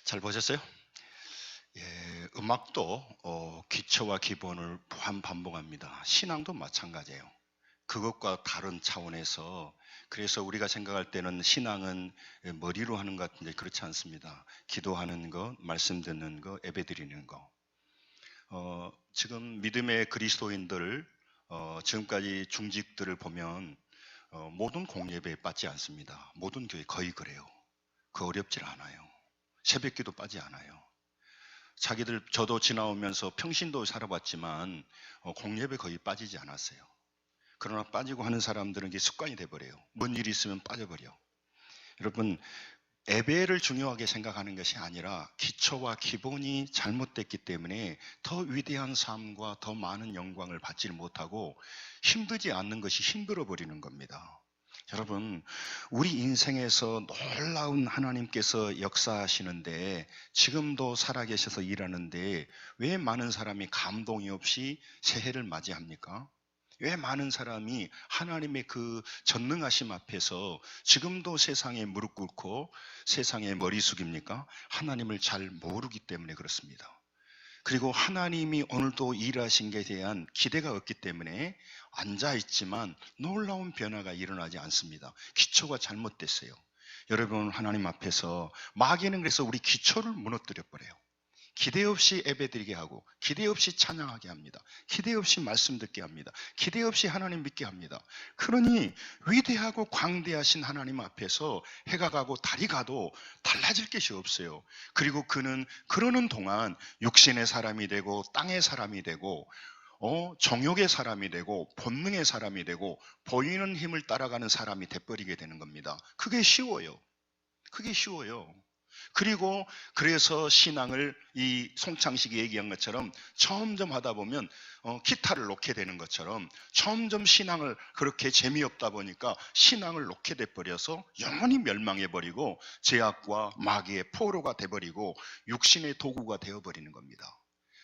잘 보셨어요? 예, 음악도 기초와 기본을 무한 반복합니다. 신앙도 마찬가지예요. 그것과 다른 차원에서 그래서 우리가 생각할 때는 신앙은 머리로 하는 것 같은데 그렇지 않습니다. 기도하는 것, 말씀 듣는 것, 예배 드리는 것. 지금 믿음의 그리스도인들 지금까지 중직들을 보면 모든 공예배에 빠지지 않습니다. 모든 교회 거의 그래요. 그 어렵질 않아요. 새벽기도 빠지지 않아요. 자기들 저도 지나오면서 평신도 살아봤지만 공예배 거의 빠지지 않았어요. 그러나 빠지고 하는 사람들은 이게 습관이 돼버려요. 뭔 일이 있으면 빠져버려. 여러분, 예배를 중요하게 생각하는 것이 아니라 기초와 기본이 잘못됐기 때문에 더 위대한 삶과 더 많은 영광을 받지 못하고 힘들지 않는 것이 힘들어 버리는 겁니다. 여러분, 우리 인생에서 놀라운 하나님께서 역사하시는데 지금도 살아계셔서 일하는데 왜 많은 사람이 감동이 없이 새해를 맞이합니까? 왜 많은 사람이 하나님의 그 전능하심 앞에서 지금도 세상에 무릎 꿇고 세상에 머리 숙입니까? 하나님을 잘 모르기 때문에 그렇습니다. 그리고 하나님이 오늘도 일하신 것에 대한 기대가 없기 때문에 앉아있지만 놀라운 변화가 일어나지 않습니다. 기초가 잘못됐어요. 여러분, 하나님 앞에서 마귀는 그래서 우리 기초를 무너뜨려 버려요. 기대 없이 예배드리게 하고 기대 없이 찬양하게 합니다. 기대 없이 말씀 듣게 합니다. 기대 없이 하나님 믿게 합니다. 그러니 위대하고 광대하신 하나님 앞에서 해가 가고 달이 가도 달라질 것이 없어요. 그리고 그는 그러는 동안 육신의 사람이 되고 땅의 사람이 되고 정욕의 사람이 되고 본능의 사람이 되고 보이는 힘을 따라가는 사람이 돼버리게 되는 겁니다. 그게 쉬워요. 그게 쉬워요. 그리고 그래서 신앙을 이 송창식이 얘기한 것처럼 점점 하다 보면 기타를 놓게 되는 것처럼 점점 신앙을 그렇게 재미없다 보니까 신앙을 놓게 돼버려서 영원히 멸망해버리고 죄악과 마귀의 포로가 돼버리고 육신의 도구가 되어버리는 겁니다.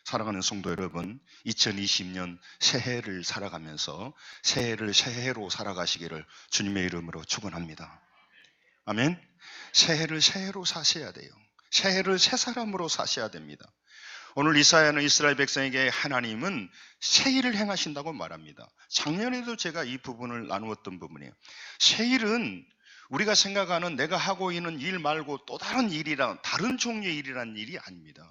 사랑하는 성도 여러분, 2020년 새해를 살아가면서 새해를 새해로 살아가시기를 주님의 이름으로 축원합니다. 아멘. 새해를 새해로 사셔야 돼요. 새해를 새 사람으로 사셔야 됩니다. 오늘 이사야는 이스라엘 백성에게 하나님은 새일을 행하신다고 말합니다. 작년에도 제가 이 부분을 나누었던 부분이에요. 새일은 우리가 생각하는 내가 하고 있는 일 말고 또 다른 일이란 다른 종류의 일이란 일이 아닙니다.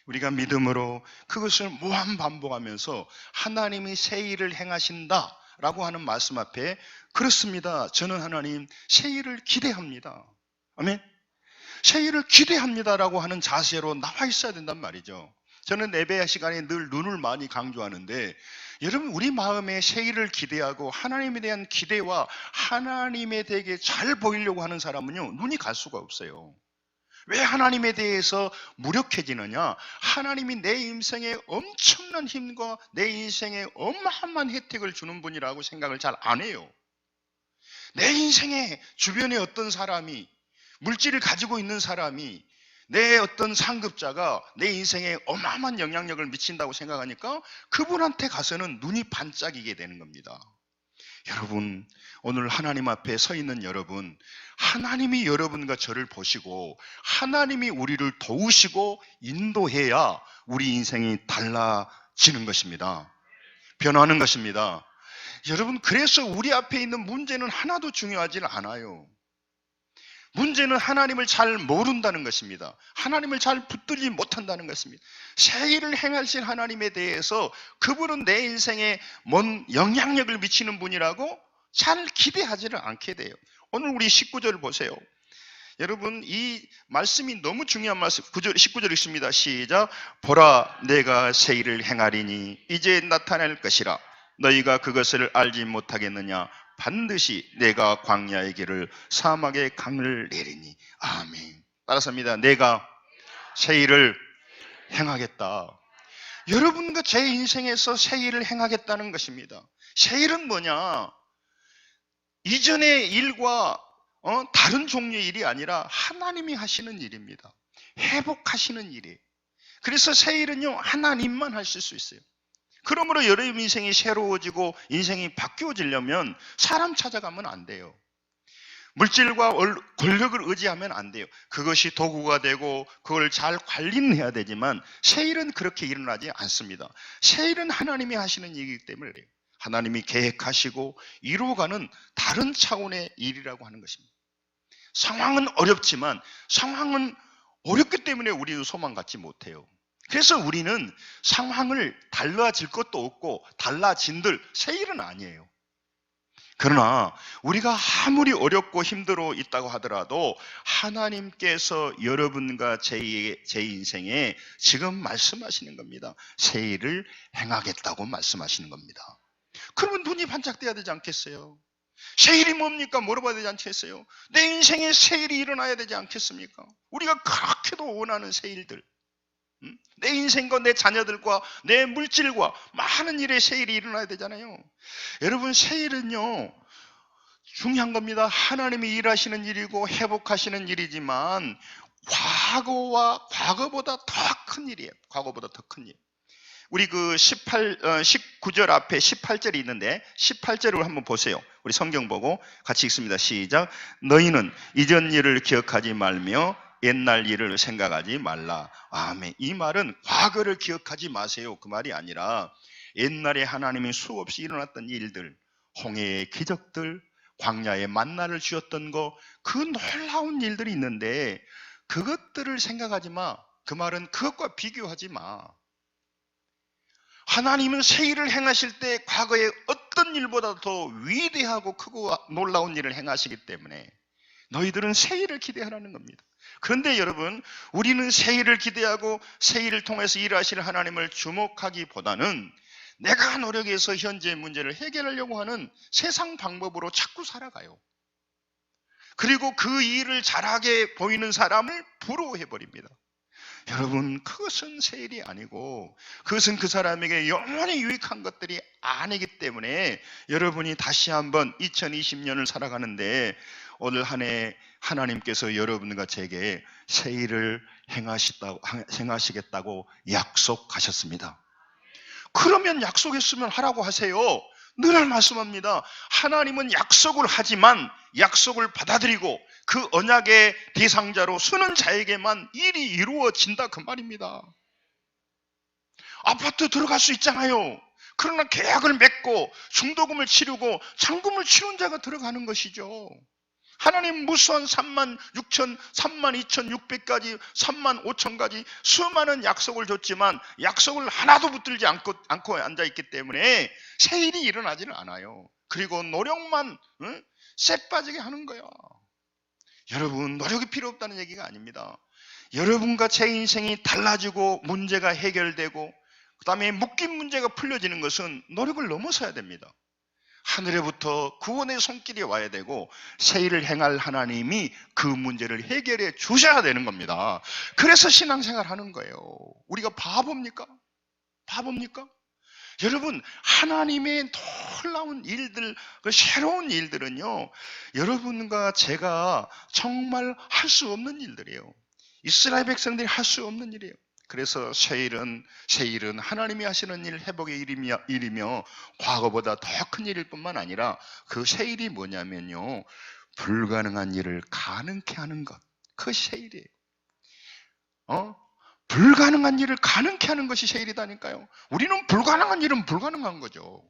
우리가 믿음으로 그것을 무한 반복하면서 하나님이 새일을 행하신다 라고 하는 말씀 앞에 그렇습니다. 저는 하나님 새일을 기대합니다. 아멘. 새일을 기대합니다라고 하는 자세로 나와 있어야 된단 말이죠. 저는 예배 시간에 늘 눈을 많이 강조하는데 여러분, 우리 마음에 새일을 기대하고 하나님에 대한 기대와 하나님에 대해 잘 보이려고 하는 사람은요, 눈이 갈 수가 없어요. 왜 하나님에 대해서 무력해지느냐? 하나님이 내 인생에 엄청난 힘과 내 인생에 어마어마한 혜택을 주는 분이라고 생각을 잘 안 해요. 내 인생에 주변에 어떤 사람이 물질을 가지고 있는 사람이 내 어떤 상급자가 내 인생에 어마어마한 영향력을 미친다고 생각하니까 그분한테 가서는 눈이 반짝이게 되는 겁니다. 여러분, 오늘 하나님 앞에 서 있는 여러분, 하나님이 여러분과 저를 보시고 하나님이 우리를 도우시고 인도해야 우리 인생이 달라지는 것입니다. 변하는 것입니다. 여러분, 그래서 우리 앞에 있는 문제는 하나도 중요하지 않아요. 문제는 하나님을 잘 모른다는 것입니다. 하나님을 잘 붙들지 못한다는 것입니다. 새일을 행하신 하나님에 대해서 그분은 내 인생에 뭔 영향력을 미치는 분이라고 잘 기대하지를 않게 돼요. 오늘 우리 19절 보세요. 여러분, 이 말씀이 너무 중요한 말씀. 19절 읽습니다. 시작. 보라, 내가 새일을 행하리니 이제 나타날 것이라. 너희가 그것을 알지 못하겠느냐? 반드시 내가 광야의 길을 사막의 강을 내리니. 아멘. 따라서입니다. 내가 새일을 행하겠다. 여러분과 제 인생에서 새일을 행하겠다는 것입니다. 새일은 뭐냐? 이전의 일과 다른 종류의 일이 아니라 하나님이 하시는 일입니다. 회복하시는 일이에요. 그래서 새일은요, 하나님만 하실 수 있어요. 그러므로 여러분 인생이 새로워지고 인생이 바뀌어지려면 사람 찾아가면 안 돼요. 물질과 권력을 의지하면 안 돼요. 그것이 도구가 되고 그걸 잘 관리는 해야 되지만 새 일은 그렇게 일어나지 않습니다. 새 일은 하나님이 하시는 일이기 때문에 그래요. 하나님이 계획하시고 이루어가는 다른 차원의 일이라고 하는 것입니다. 상황은 어렵지만 상황은 어렵기 때문에 우리도 소망 갖지 못해요. 그래서 우리는 상황을 달라질 것도 없고 달라진들 새 일은 아니에요. 그러나 우리가 아무리 어렵고 힘들어 있다고 하더라도 하나님께서 여러분과 제 인생에 지금 말씀하시는 겁니다. 새 일을 행하겠다고 말씀하시는 겁니다. 그러면 눈이 반짝돼야 되지 않겠어요? 새 일이 뭡니까? 물어봐야 되지 않겠어요? 내 인생에 새 일이 일어나야 되지 않겠습니까? 우리가 그렇게도 원하는 새 일들, 내 인생과 내 자녀들과 내 물질과 많은 일에 새 일이 일어나야 되잖아요. 여러분, 새 일은요 중요한 겁니다. 하나님이 일하시는 일이고 회복하시는 일이지만 과거보다 더 큰 일이에요. 과거보다 더 큰 일. 우리 그 19절 앞에 18절이 있는데 18절을 한번 보세요. 우리 성경 보고 같이 읽습니다. 시작. 너희는 이전 일을 기억하지 말며 옛날 일을 생각하지 말라. 아멘. 이 말은 과거를 기억하지 마세요. 그 말이 아니라 옛날에 하나님이 수없이 일어났던 일들, 홍해의 기적들, 광야에 만나를 주었던 거, 그 놀라운 일들이 있는데 그것들을 생각하지 마. 그 말은 그것과 비교하지 마. 하나님은 새 일을 행하실 때 과거의 어떤 일보다 더 위대하고 크고 놀라운 일을 행하시기 때문에 너희들은 새 일을 기대하라는 겁니다. 그런데 여러분, 우리는 새 일을 기대하고 새 일을 통해서 일하실 하나님을 주목하기보다는 내가 노력해서 현재의 문제를 해결하려고 하는 세상 방법으로 자꾸 살아가요. 그리고 그 일을 잘하게 보이는 사람을 부러워해버립니다. 여러분, 그것은 새 일이 아니고 그것은 그 사람에게 영원히 유익한 것들이 아니기 때문에 여러분이 다시 한번 2020년을 살아가는데 오늘 한 해 하나님께서 여러분과 제게 새 일을 행하시겠다고 약속하셨습니다. 그러면 약속했으면 하라고 하세요. 늘 말씀합니다. 하나님은 약속을 하지만 약속을 받아들이고 그 언약의 대상자로 서는 자에게만 일이 이루어진다, 그 말입니다. 아파트 들어갈 수 있잖아요. 그러나 계약을 맺고 중도금을 치르고 잔금을 치른 자가 들어가는 것이죠. 하나님 무수한 36,000, 32,600까지 35,000까지 수많은 약속을 줬지만 약속을 하나도 붙들지 않고 앉아있기 때문에 새 일이 일어나지는 않아요. 그리고 노력만 쎄 빠지게 하는 거예요. 여러분, 노력이 필요 없다는 얘기가 아닙니다. 여러분과 제 인생이 달라지고 문제가 해결되고 그 다음에 묶인 문제가 풀려지는 것은 노력을 넘어서야 됩니다. 하늘에부터 구원의 손길이 와야 되고 새 일을 행할 하나님이 그 문제를 해결해 주셔야 되는 겁니다. 그래서 신앙생활 하는 거예요. 우리가 바보입니까? 바보입니까? 여러분, 하나님의 놀라운 일들, 그 새로운 일들은요, 여러분과 제가 정말 할 수 없는 일들이에요. 이스라엘 백성들이 할 수 없는 일이에요. 그래서 새 일은 하나님이 하시는 일, 회복의 일이며 과거보다 더 큰 일일 뿐만 아니라 그 새 일이 뭐냐면요, 불가능한 일을 가능케 하는 것. 그것이 새 일이에요. 불가능한 일을 가능케 하는 것이 새 일이다니까요. 우리는 불가능한 일은 불가능한 거죠.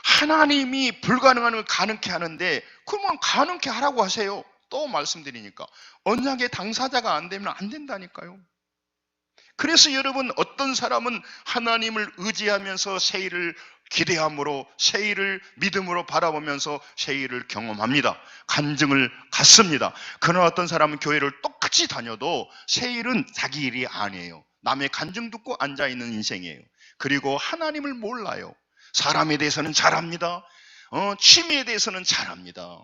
하나님이 불가능한 일을 가능케 하는데 그러면 가능케 하라고 하세요. 또 말씀드리니까 언약의 당사자가 안 되면 안 된다니까요. 그래서 여러분, 어떤 사람은 하나님을 의지하면서 새 일을 기대함으로 새 일을 믿음으로 바라보면서 새 일을 경험합니다. 간증을 갖습니다. 그러나 어떤 사람은 교회를 똑같이 다녀도 새 일은 자기 일이 아니에요. 남의 간증 듣고 앉아있는 인생이에요. 그리고 하나님을 몰라요. 사람에 대해서는 잘합니다. 취미에 대해서는 잘합니다.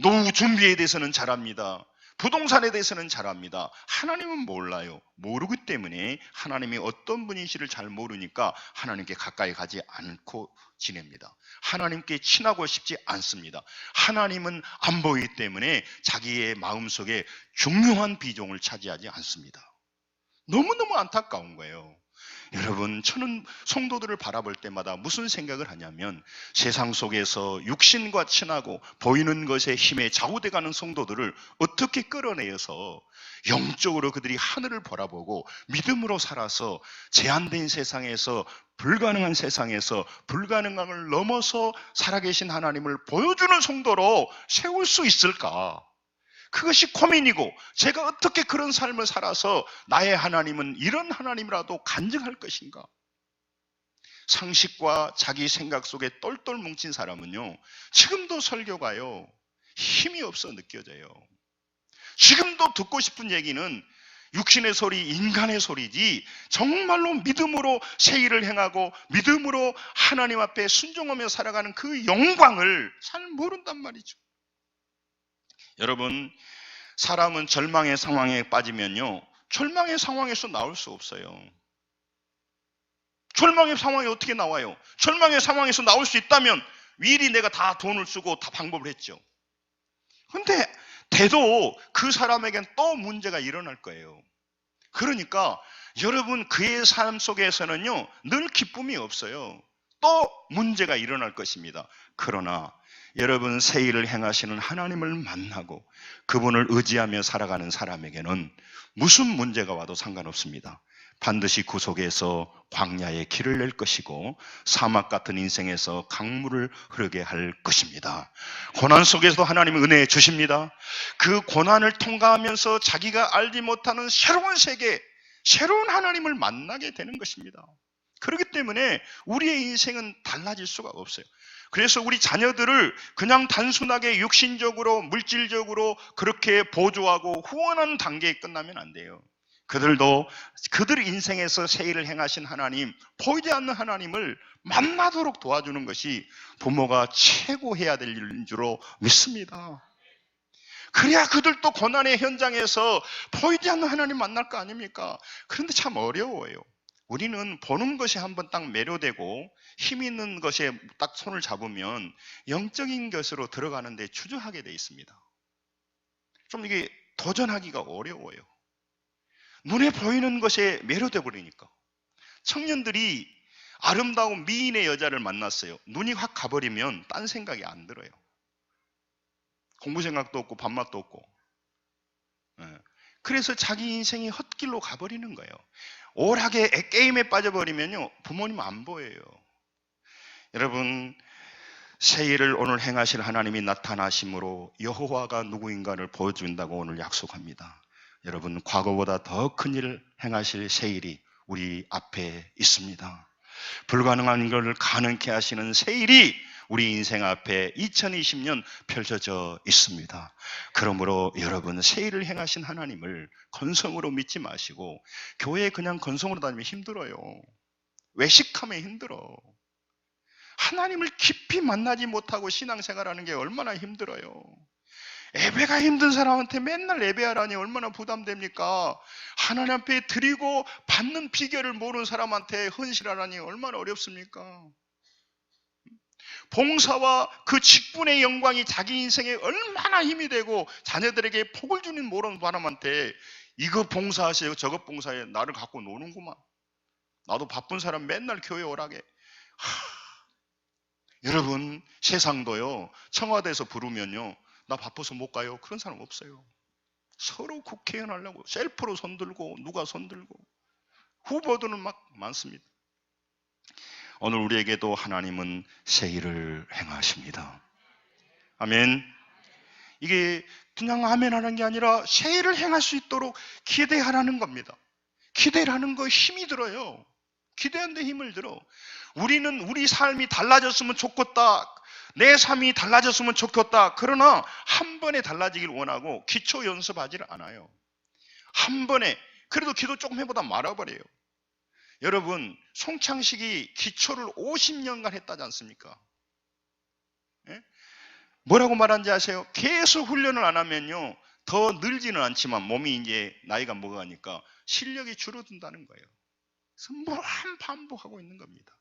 노후 준비에 대해서는 잘합니다. 부동산에 대해서는 잘합니다. 하나님은 몰라요. 모르기 때문에 하나님이 어떤 분이시를 잘 모르니까 하나님께 가까이 가지 않고 지냅니다. 하나님께 친하고 싶지 않습니다. 하나님은 안 보이기 때문에 자기의 마음속에 중요한 비중을 차지하지 않습니다. 너무너무 안타까운 거예요. 여러분, 저는 성도들을 바라볼 때마다 무슨 생각을 하냐면 세상 속에서 육신과 친하고 보이는 것에 힘에 좌우돼가는 성도들을 어떻게 끌어내어서 영적으로 그들이 하늘을 바라보고 믿음으로 살아서 제한된 세상에서, 불가능한 세상에서 불가능함을 넘어서 살아계신 하나님을 보여주는 성도로 세울 수 있을까? 그것이 고민이고, 제가 어떻게 그런 삶을 살아서 나의 하나님은 이런 하나님이라도 간증할 것인가? 상식과 자기 생각 속에 똘똘 뭉친 사람은요, 지금도 설교가요 힘이 없어 느껴져요. 지금도 듣고 싶은 얘기는 육신의 소리, 인간의 소리지, 정말로 믿음으로 세일을 행하고 믿음으로 하나님 앞에 순종하며 살아가는 그 영광을 잘 모른단 말이죠. 여러분, 사람은 절망의 상황에 빠지면요, 절망의 상황에서 나올 수 없어요. 절망의 상황이 어떻게 나와요? 절망의 상황에서 나올 수 있다면 미리 내가 다 돈을 쓰고 다 방법을 했죠. 근데 돼도 그 사람에겐 또 문제가 일어날 거예요. 그러니까 여러분, 그의 삶 속에서는요 늘 기쁨이 없어요. 또 문제가 일어날 것입니다. 그러나 여러분, 새 일을 행하시는 하나님을 만나고 그분을 의지하며 살아가는 사람에게는 무슨 문제가 와도 상관없습니다. 반드시 그 속에서 광야의 길을 낼 것이고 사막 같은 인생에서 강물을 흐르게 할 것입니다. 고난 속에서도 하나님은 은혜 주십니다. 그 고난을 통과하면서 자기가 알지 못하는 새로운 세계, 새로운 하나님을 만나게 되는 것입니다. 그렇기 때문에 우리의 인생은 달라질 수가 없어요. 그래서 우리 자녀들을 그냥 단순하게 육신적으로, 물질적으로 그렇게 보조하고 후원하는 단계에 끝나면 안 돼요. 그들도 그들 인생에서 새 일을 행하신 하나님, 보이지 않는 하나님을 만나도록 도와주는 것이 부모가 최고 해야 될 일인 줄로 믿습니다. 그래야 그들도 고난의 현장에서 보이지 않는 하나님 만날 거 아닙니까? 그런데 참 어려워요. 우리는 보는 것이 한번 딱 매료되고 힘 있는 것에 딱 손을 잡으면 영적인 것으로 들어가는데 주저하게 돼 있습니다. 좀 이게 도전하기가 어려워요. 눈에 보이는 것에 매료돼 버리니까. 청년들이 아름다운 미인의 여자를 만났어요. 눈이 확 가버리면 딴 생각이 안 들어요. 공부 생각도 없고 밥맛도 없고. 그래서 자기 인생이 헛길로 가버리는 거예요. 오락에 게임에 빠져버리면요 부모님 안 보여요. 여러분, 새 일을 오늘 행하실 하나님이 나타나심으로 여호와가 누구인가를 보여준다고 오늘 약속합니다. 여러분, 과거보다 더 큰 일을 행하실 새 일이 우리 앞에 있습니다. 불가능한 것을 가능케 하시는 새 일이 우리 인생 앞에 2020년 펼쳐져 있습니다. 그러므로 여러분, 새 일을 행하신 하나님을 건성으로 믿지 마시고, 교회에 그냥 건성으로 다니면 힘들어요. 외식하면 힘들어. 하나님을 깊이 만나지 못하고 신앙생활하는 게 얼마나 힘들어요. 예배가 힘든 사람한테 맨날 예배하라니 얼마나 부담됩니까? 하나님 앞에 드리고 받는 비결을 모르는 사람한테 헌신하라니 얼마나 어렵습니까? 봉사와 그 직분의 영광이 자기 인생에 얼마나 힘이 되고 자녀들에게 복을 주는 모르는 사람한테 이거 봉사하세요, 저것 봉사해, 나를 갖고 노는구만. 나도 바쁜 사람 맨날 교회 오라게. 여러분, 세상도요 청와대에서 부르면요 나 바빠서 못 가요, 그런 사람 없어요. 서로 국회의원 하려고 셀프로 손들고 누가 손들고 후보들은 막 많습니다. 오늘 우리에게도 하나님은 새 일을 행하십니다. 아멘. 이게 그냥 아멘 하는 게 아니라 새 일을 행할 수 있도록 기대하라는 겁니다. 기대하는 거 힘이 들어요. 기대하는데 힘을 들어. 우리는 우리 삶이 달라졌으면 좋겠다, 내 삶이 달라졌으면 좋겠다. 그러나 한 번에 달라지길 원하고 기초 연습하지를 않아요. 한 번에. 그래도 기도 조금 해보다 말아버려요. 여러분, 송창식이 기초를 50년간 했다지 않습니까? 예? 뭐라고 말하는지 아세요? 계속 훈련을 안 하면요 더 늘지는 않지만 몸이 이제 나이가 먹어가니까 실력이 줄어든다는 거예요. 그래서 뭘 반복하고 있는 겁니다.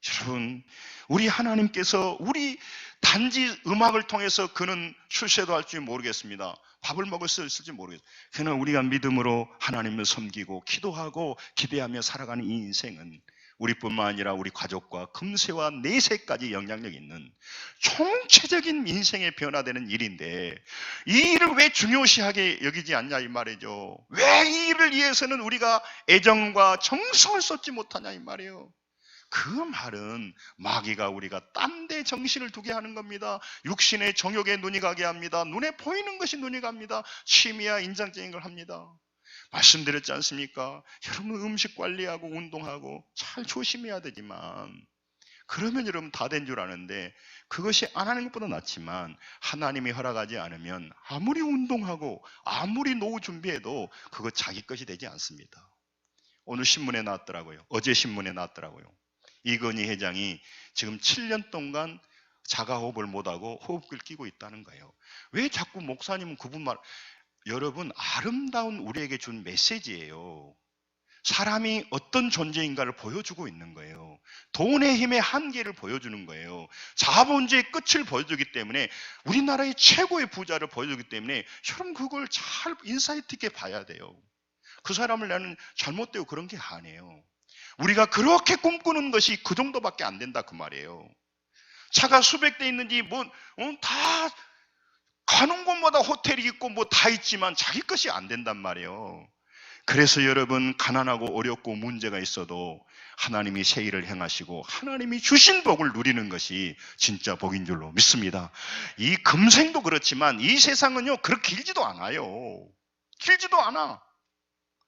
여러분, 우리 하나님께서 우리 단지 음악을 통해서 그는 출세도 할지 모르겠습니다. 밥을 먹을 수 있을지 모르겠어요. 그러나 우리가 믿음으로 하나님을 섬기고 기도하고 기대하며 살아가는 이 인생은 우리뿐만 아니라 우리 가족과 금세와 내세까지 영향력 있는 총체적인 인생의 변화되는 일인데, 이 일을 왜 중요시하게 여기지 않냐 이 말이죠. 왜 이 일을 위해서는 우리가 애정과 정성을 쏟지 못하냐 이 말이에요. 그 말은 마귀가 우리가 딴 데 정신을 두게 하는 겁니다. 육신의 정욕에 눈이 가게 합니다. 눈에 보이는 것이 눈이 갑니다. 취미와 인장적인 걸 합니다. 말씀드렸지 않습니까? 여러분, 음식 관리하고 운동하고 잘 조심해야 되지만, 그러면 여러분 다 된 줄 아는데, 그것이 안 하는 것보다 낫지만 하나님이 허락하지 않으면 아무리 운동하고 아무리 노후 준비해도 그거 자기 것이 되지 않습니다. 오늘 신문에 나왔더라고요. 어제 신문에 나왔더라고요. 이건희 회장이 지금 7년 동안 자가호흡을 못하고 호흡기를 끼고 있다는 거예요. 왜 자꾸 목사님은 그분 말, 여러분, 아름다운 우리에게 준 메시지예요. 사람이 어떤 존재인가를 보여주고 있는 거예요. 돈의 힘의 한계를 보여주는 거예요. 자본주의의 끝을 보여주기 때문에, 우리나라의 최고의 부자를 보여주기 때문에 여러분 그걸 잘 인사이트 있게 봐야 돼요. 그 사람을 나는 잘못되고 그런 게 아니에요. 우리가 그렇게 꿈꾸는 것이 그 정도밖에 안 된다 그 말이에요. 차가 수백 대 있는지 다 가는 곳마다 호텔이 있고 뭐 다 있지만 자기 것이 안 된단 말이에요. 그래서 여러분, 가난하고 어렵고 문제가 있어도 하나님이 새 일을 행하시고 하나님이 주신 복을 누리는 것이 진짜 복인 줄로 믿습니다. 이 금생도 그렇지만 이 세상은요 그렇게 길지도 않아요. 길지도 않아.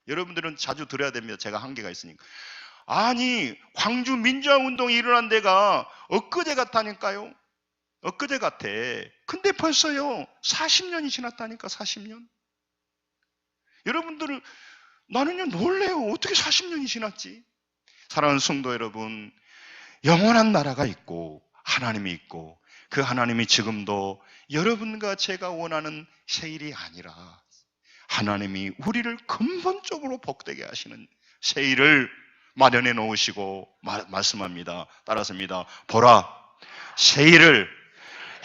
여러분들은 자주 들어야 됩니다. 제가 한계가 있으니까. 아니, 광주 민주화운동이 일어난 데가 엊그제 같다니까요. 엊그제 같아. 근데 벌써요 40년이 지났다니까. 40년. 여러분들은, 나는요 놀래요. 어떻게 40년이 지났지? 사랑하는 성도 여러분, 영원한 나라가 있고 하나님이 있고, 그 하나님이 지금도 여러분과 제가 원하는 새 일이 아니라 하나님이 우리를 근본적으로 복되게 하시는 새 일을 마련해 놓으시고 말씀합니다. 따라서입니다. 보라, 새 일을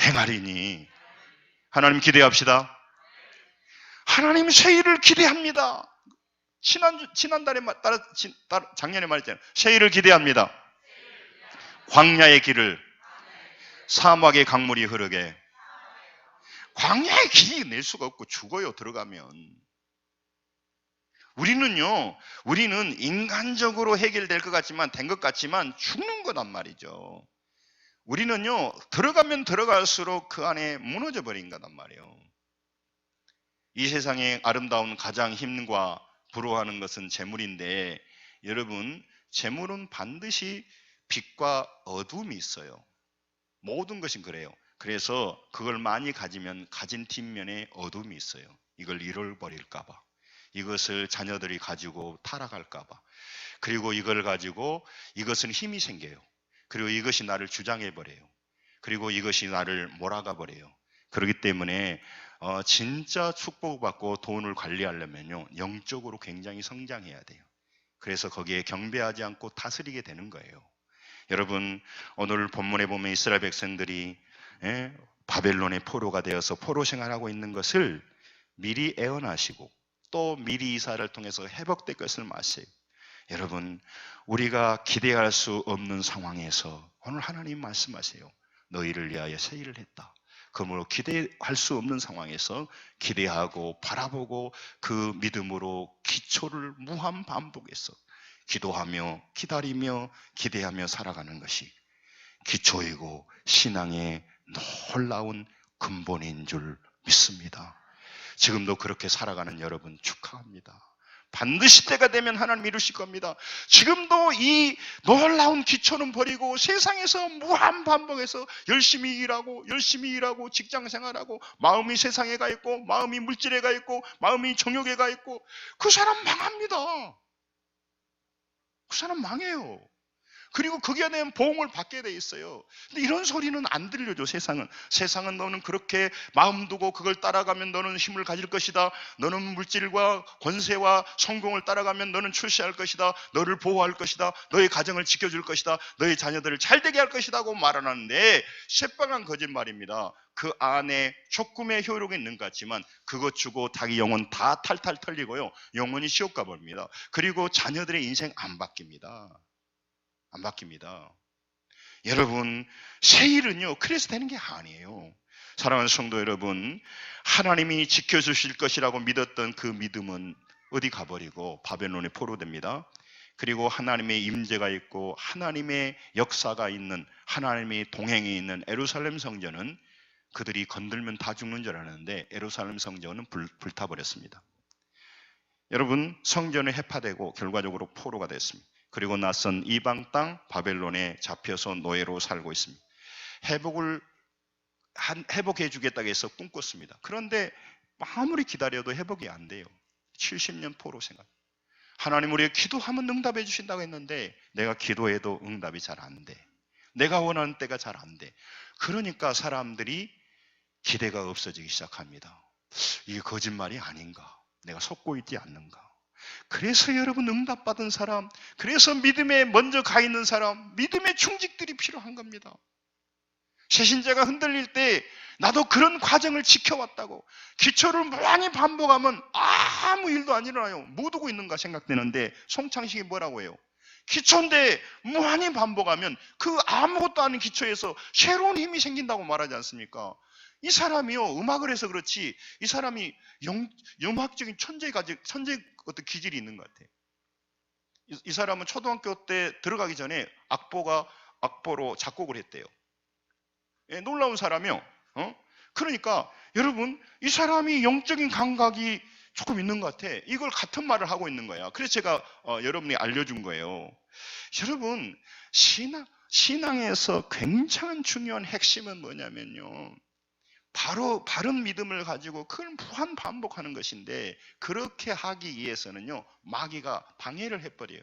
행하리니. 하나님 기대합시다. 하나님 새 일을 기대합니다. 지난달에 작년에 말했잖아요. 새 일을 기대합니다. 광야의 길을, 사막의 강물이 흐르게. 광야의 길이 낼 수가 없고 죽어요 들어가면. 우리는 인간적으로 해결될 것 같지만, 된 것 같지만 죽는 거란 말이죠. 우리는요 들어가면 들어갈수록 그 안에 무너져 버린 거란 말이에요. 이 세상의 아름다운 가장 힘과 부러워하는 것은 재물인데, 여러분, 재물은 반드시 빛과 어둠이 있어요. 모든 것이 그래요. 그래서 그걸 많이 가지면 가진 뒷면에 어둠이 있어요. 이걸 잃어버릴까 봐, 이것을 자녀들이 가지고 타락할까 봐, 그리고 이걸 가지고 이것은 힘이 생겨요. 그리고 이것이 나를 주장해 버려요. 그리고 이것이 나를 몰아가 버려요. 그렇기 때문에 진짜 축복받고 돈을 관리하려면요 영적으로 굉장히 성장해야 돼요. 그래서 거기에 경배하지 않고 다스리게 되는 거예요. 여러분, 오늘 본문에 보면 이스라엘 백성들이 바벨론의 포로가 되어서 포로 생활하고 있는 것을 미리 애원하시고 또 미리 이사를 통해서 회복될 것을 마세요. 여러분, 우리가 기대할 수 없는 상황에서 오늘 하나님 말씀하세요. 너희를 위하여 새 일을 했다. 그러므로 기대할 수 없는 상황에서 기대하고 바라보고 그 믿음으로 기초를 무한 반복해서 기도하며 기다리며 기대하며 살아가는 것이 기초이고 신앙의 놀라운 근본인 줄 믿습니다. 지금도 그렇게 살아가는 여러분 축하합니다. 반드시 때가 되면 하나님 이루실 겁니다. 지금도 이 놀라운 기초는 버리고 세상에서 무한 반복해서 열심히 일하고 직장생활하고, 마음이 세상에 가 있고 마음이 물질에 가 있고 마음이 정욕에 가 있고, 그 사람 망합니다. 그 사람 망해요. 그리고 거기에 대한 보응을 받게 돼 있어요. 근데 이런 소리는 안 들려줘. 세상은 너는 그렇게 마음 두고 그걸 따라가면 너는 힘을 가질 것이다. 너는 물질과 권세와 성공을 따라가면 너는 출세할 것이다. 너를 보호할 것이다. 너의 가정을 지켜줄 것이다. 너의 자녀들을 잘되게 할 것이다 고 말하는데 새빨간 거짓말입니다. 그 안에 조금의 효력이 있는 것 같지만 그것 주고 자기 영혼 다 탈탈 털리고요, 영혼이 지옥 가버립니다. 그리고 자녀들의 인생 안 바뀝니다. 안 바뀝니다. 여러분, 새 일은요 그래서 되는 게 아니에요. 사랑하는 성도 여러분, 하나님이 지켜주실 것이라고 믿었던 그 믿음은 어디 가버리고 바벨론에 포로됩니다. 그리고 하나님의 임재가 있고 하나님의 역사가 있는, 하나님의 동행이 있는 예루살렘 성전은 그들이 건들면 다 죽는 줄 알았는데 예루살렘 성전은 불타버렸습니다. 여러분, 성전은 해파되고 결과적으로 포로가 됐습니다. 그리고 낯선 이방 땅 바벨론에 잡혀서 노예로 살고 있습니다. 회복해 주겠다고 해서 꿈꿨습니다. 그런데 아무리 기다려도 회복이 안 돼요. 70년 포로 생활. 하나님, 우리가 기도하면 응답해 주신다고 했는데 내가 기도해도 응답이 잘 안 돼. 내가 원하는 때가 잘 안 돼. 그러니까 사람들이 기대가 없어지기 시작합니다. 이게 거짓말이 아닌가? 내가 속고 있지 않는가? 그래서 여러분, 응답받은 사람, 그래서 믿음에 먼저 가 있는 사람, 믿음의 충직들이 필요한 겁니다. 새신자가 흔들릴 때 나도 그런 과정을 지켜왔다고, 기초를 많이 반복하면 아무 일도 안 일어나요. 못 오고 있는가 생각되는데 송창식이 뭐라고 해요? 기초인데 많이 반복하면 그 아무것도 아닌 기초에서 새로운 힘이 생긴다고 말하지 않습니까? 이 사람이요, 음악을 해서 그렇지 이 사람이 음악적인 천재 어떤 기질이 있는 것 같아요. 이 사람은 초등학교 때 들어가기 전에 악보로 작곡을 했대요. 예, 놀라운 사람이요. 그러니까 여러분, 이 사람이 영적인 감각이 조금 있는 것 같아. 이걸 같은 말을 하고 있는 거야. 그래서 제가 여러분이 알려준 거예요. 여러분, 신앙에서 굉장히 중요한 핵심은 뭐냐면요, 바로 바른 믿음을 가지고 그걸 무한 반복하는 것인데, 그렇게 하기 위해서는요 마귀가 방해를 해버려요.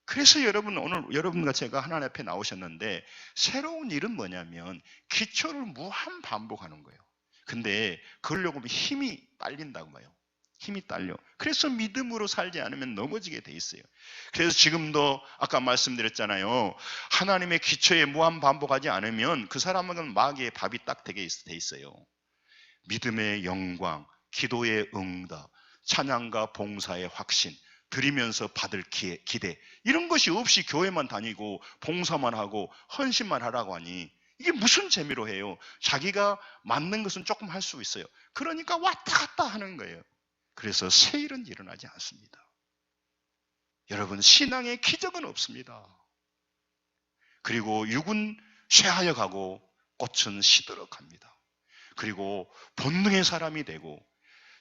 그래서 여러분, 오늘 여러분과 제가 하나님 앞에 나오셨는데 새로운 일은 뭐냐면 기초를 무한 반복하는 거예요. 근데 그러려고 하면 힘이 딸린다고 봐요. 힘이 딸려. 그래서 믿음으로 살지 않으면 넘어지게 돼 있어요. 그래서 지금도 아까 말씀드렸잖아요. 하나님의 기초에 무한 반복하지 않으면 그 사람은 마귀의 밥이 딱 되게 돼 있어요. 믿음의 영광, 기도의 응답, 찬양과 봉사의 확신, 드리면서 받을 기대, 이런 것이 없이 교회만 다니고 봉사만 하고 헌신만 하라고 하니 이게 무슨 재미로 해요? 자기가 맞는 것은 조금 할 수 있어요. 그러니까 왔다 갔다 하는 거예요. 그래서 새 일은 일어나지 않습니다. 여러분, 신앙에 기적은 없습니다. 그리고 육은 쇠하여 가고 꽃은 시들어 갑니다. 그리고 본능의 사람이 되고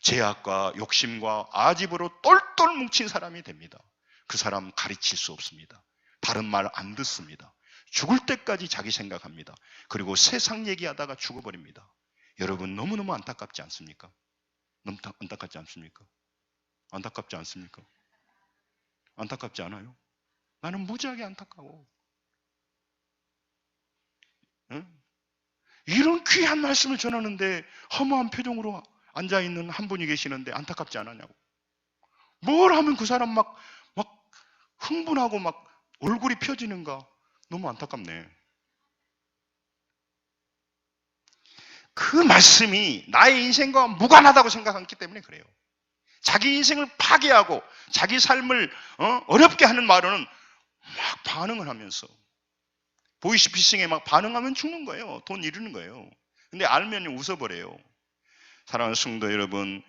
죄악과 욕심과 아집으로 똘똘 뭉친 사람이 됩니다. 그 사람 가르칠 수 없습니다. 바른 말 안 듣습니다. 죽을 때까지 자기 생각합니다. 그리고 세상 얘기하다가 죽어버립니다. 여러분, 너무너무 안타깝지 않습니까? 너무 안타깝지 않습니까? 안타깝지 않습니까? 안타깝지 않아요? 나는 무지하게 안타까워. 응? 이런 귀한 말씀을 전하는데 허무한 표정으로 앉아있는 한 분이 계시는데 안타깝지 않았냐고. 뭘 하면 그 사람 막 흥분하고 막 얼굴이 펴지는가. 너무 안타깝네. 그 말씀이 나의 인생과 무관하다고 생각했기 때문에 그래요. 자기 인생을 파괴하고 자기 삶을 어렵게 하는 말로는 막 반응을 하면서 보이스피싱에 막 반응하면 죽는 거예요. 돈 잃는 거예요. 근데 알면 웃어버려요. 사랑하는 성도 여러분,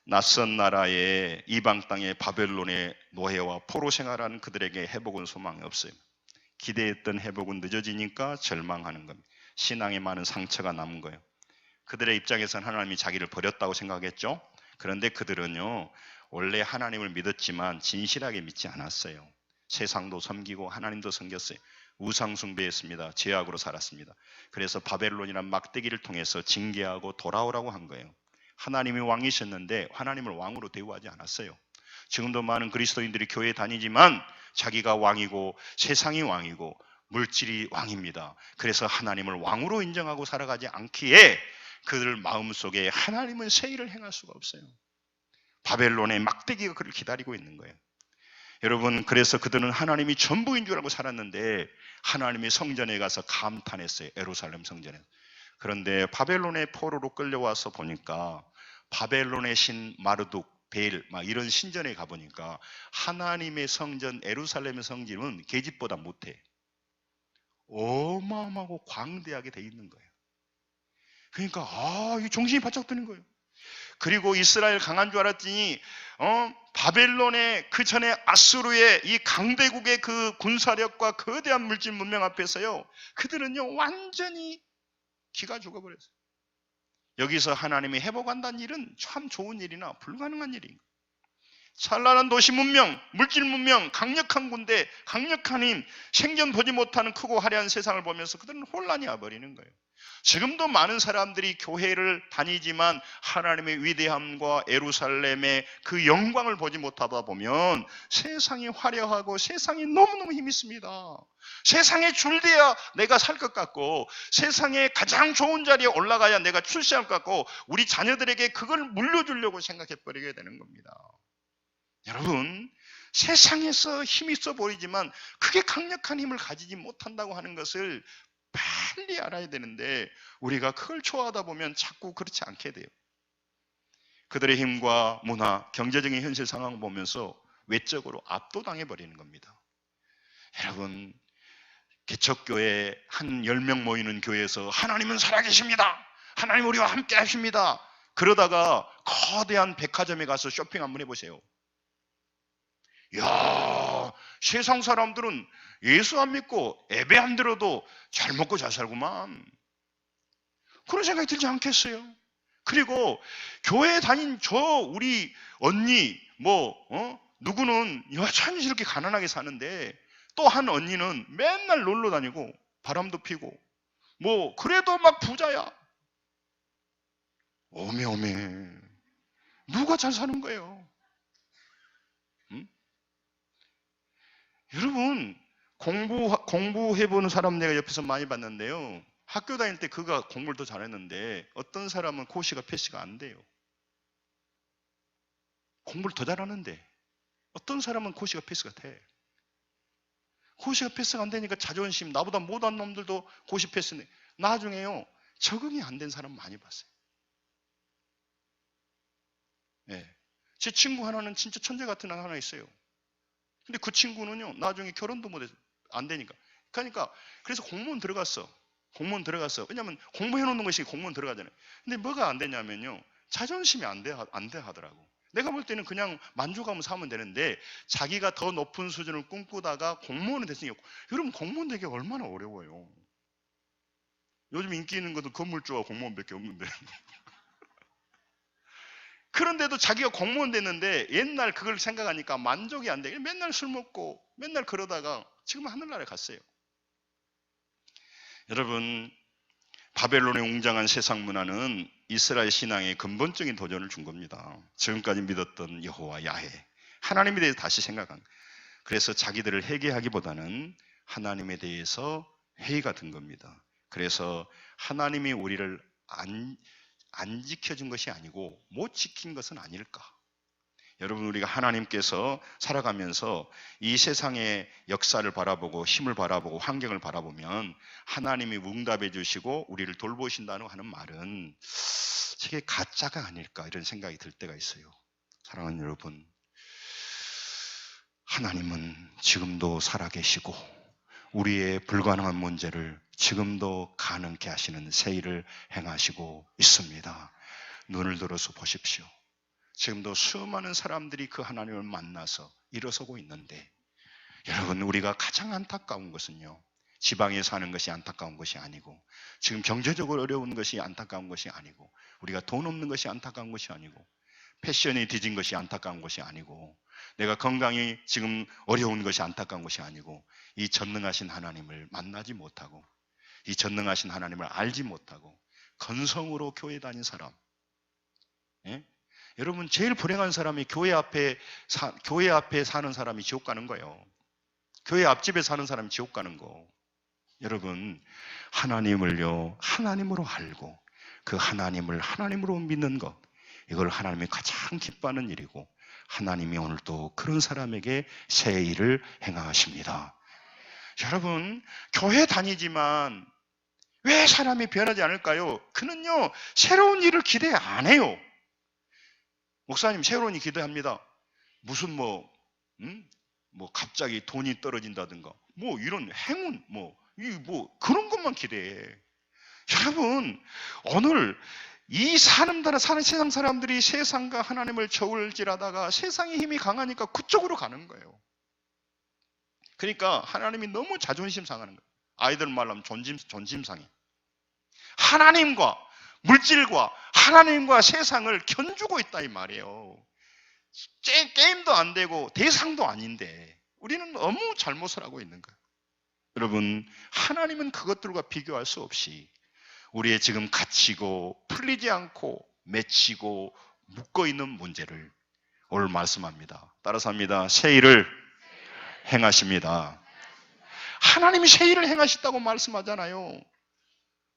낯선 나라의 이방 땅의 바벨론의 노예와 포로 생활하는 그들에게 회복은 소망이 없어요. 기대했던 회복은 늦어지니까 절망하는 겁니다. 신앙에 많은 상처가 남은 거예요. 그들의 입장에서는 하나님이 자기를 버렸다고 생각했죠. 그런데 그들은요, 원래 하나님을 믿었지만 진실하게 믿지 않았어요. 세상도 섬기고 하나님도 섬겼어요. 우상 숭배했습니다. 죄악으로 살았습니다. 그래서 바벨론이란 막대기를 통해서 징계하고 돌아오라고 한 거예요. 하나님이 왕이셨는데 하나님을 왕으로 대우하지 않았어요. 지금도 많은 그리스도인들이 교회에 다니지만 자기가 왕이고 세상이 왕이고 물질이 왕입니다. 그래서 하나님을 왕으로 인정하고 살아가지 않기에 그들 마음속에 하나님은 새 일을 행할 수가 없어요. 바벨론의 막대기가 그를 기다리고 있는 거예요. 여러분, 그래서 그들은 하나님이 전부인 줄 알고 살았는데 하나님의 성전에 가서 감탄했어요. 예루살렘 성전에. 그런데 바벨론의 포로로 끌려와서 보니까 바벨론의 신 마르둑, 베일 막 이런 신전에 가보니까 하나님의 성전, 예루살렘의 성전은 계집보다 못해. 어마어마하고 광대하게 돼 있는 거예요. 그러니까 이 정신이 바짝 드는 거예요. 그리고 이스라엘 강한 줄 알았더니 바벨론의 그 전에 아수르의 이 강대국의 그 군사력과 거대한 물질 문명 앞에서요, 그들은요 완전히 기가 죽어버렸어요. 여기서 하나님이 회복한다는 일은 참 좋은 일이나 불가능한 일인 거예요. 찬란한 도시 문명, 물질 문명, 강력한 군대, 강력한 힘, 생전 보지 못하는 크고 화려한 세상을 보면서 그들은 혼란이 와버리는 거예요. 지금도 많은 사람들이 교회를 다니지만 하나님의 위대함과 예루살렘의 그 영광을 보지 못하다 보면 세상이 화려하고 세상이 너무너무 힘이 있습니다. 세상에 줄대야 내가 살 것 같고 세상에 가장 좋은 자리에 올라가야 내가 출세할 것 같고 우리 자녀들에게 그걸 물려주려고 생각해버리게 되는 겁니다. 여러분, 세상에서 힘이 있어 보이지만 그게 강력한 힘을 가지지 못한다고 하는 것을 빨리 알아야 되는데 우리가 그걸 좋아하다 보면 자꾸 그렇지 않게 돼요. 그들의 힘과 문화, 경제적인 현실 상황을 보면서 외적으로 압도당해 버리는 겁니다. 여러분, 개척교회 한 10명 모이는 교회에서 하나님은 살아계십니다. 하나님 우리와 함께 하십니다. 그러다가 거대한 백화점에 가서 쇼핑 한번 해보세요. 야, 세상 사람들은 예수 안 믿고 예배 안 들어도 잘 먹고 잘 살구만. 그런 생각이 들지 않겠어요? 그리고 교회 다닌 우리 언니 누구는 여전히 저렇게 가난하게 사는데 또 한 언니는 맨날 놀러 다니고 바람도 피고 그래도 막 부자야. 오메 누가 잘 사는 거예요? 여러분, 공부해보는 사람 내가 옆에서 많이 봤는데요, 학교 다닐 때 그가 공부를 더 잘했는데 어떤 사람은 고시가 패스가 안 돼요. 공부를 더 잘하는데 어떤 사람은 고시가 패스가 돼. 고시가 패스가 안 되니까 자존심, 나보다 못한 놈들도 고시 패스네. 나중에요 적응이 안 된 사람 많이 봤어요. 네. 제 친구 하나는 진짜 천재 같은 애 하나 있어요. 근데 그 친구는요 나중에 결혼도 안 되니까. 그러니까 그래서 공무원 들어갔어. 왜냐면 공부해 놓는 것이 공무원 들어가잖아요. 근데 뭐가 안 되냐면요, 자존심이 안 돼 하더라고. 내가 볼 때는 그냥 만족하면 사면 되는데 자기가 더 높은 수준을 꿈꾸다가 공무원이 됐으니까. 여러분, 공무원 되기 얼마나 어려워요. 요즘 인기 있는 것도 건물주와 공무원밖에 없는데 그런데도 자기가 공무원 됐는데 옛날 그걸 생각하니까 만족이 안 돼. 맨날 술 먹고 맨날 그러다가 지금 하늘나라에 갔어요. 여러분, 바벨론의 웅장한 세상 문화는 이스라엘 신앙에 근본적인 도전을 준 겁니다. 지금까지 믿었던 여호와 야훼, 하나님에 대해서 다시 생각한. 그래서 자기들을 회개하기보다는 하나님에 대해서 회의가 든 겁니다. 그래서 하나님이 우리를 안 지켜준 것이 아니고 못 지킨 것은 아닐까. 여러분, 우리가 하나님께서 살아가면서 이 세상의 역사를 바라보고 힘을 바라보고 환경을 바라보면 하나님이 응답해 주시고 우리를 돌보신다는 하는 말은 저게 가짜가 아닐까 이런 생각이 들 때가 있어요. 사랑하는 여러분, 하나님은 지금도 살아계시고 우리의 불가능한 문제를 지금도 가능케 하시는 새 일을 행하시고 있습니다. 눈을 들어서 보십시오. 지금도 수많은 사람들이 그 하나님을 만나서 일어서고 있는데, 여러분, 우리가 가장 안타까운 것은요, 지방에 사는 것이 안타까운 것이 아니고, 지금 경제적으로 어려운 것이 안타까운 것이 아니고, 우리가 돈 없는 것이 안타까운 것이 아니고, 패션이 뒤진 것이 안타까운 것이 아니고, 내가 건강이 지금 어려운 것이 안타까운 것이 아니고, 이 전능하신 하나님을 만나지 못하고, 이 전능하신 하나님을 알지 못하고 건성으로 교회 다닌 사람. 예? 여러분, 제일 불행한 사람이 교회 앞에 사는 사람이 지옥 가는 거예요. 교회 앞집에 사는 사람이 지옥 가는 거. 여러분, 하나님을요, 하나님으로 알고 그 하나님을 하나님으로 믿는 것, 이걸 하나님이 가장 기뻐하는 일이고, 하나님이 오늘도 그런 사람에게 새 일을 행하십니다. 여러분, 교회 다니지만 왜 사람이 변하지 않을까요? 그는요, 새로운 일을 기대 안 해요. 목사님, 새로운 일 기대합니다. 무슨 갑자기 돈이 떨어진다든가, 이런 행운, 그런 것만 기대해. 여러분, 오늘 이 사는 세상 사람들이 세상과 하나님을 저울질하다가 세상의 힘이 강하니까 그쪽으로 가는 거예요. 그러니까 하나님이 너무 자존심 상하는 거예요. 아이들 말로 하면 존심 상해. 하나님과 물질과 하나님과 세상을 견주고 있다 이 말이에요. 게임도 안 되고 대상도 아닌데 우리는 너무 잘못을 하고 있는 거예요. 여러분, 하나님은 그것들과 비교할 수 없이 우리의 지금 갇히고 풀리지 않고 맺히고 묶어있는 문제를 오늘 말씀합니다. 따라서 합니다. 새 일을 행하십니다. 하나님이 새 일을 행하셨다고 말씀하잖아요.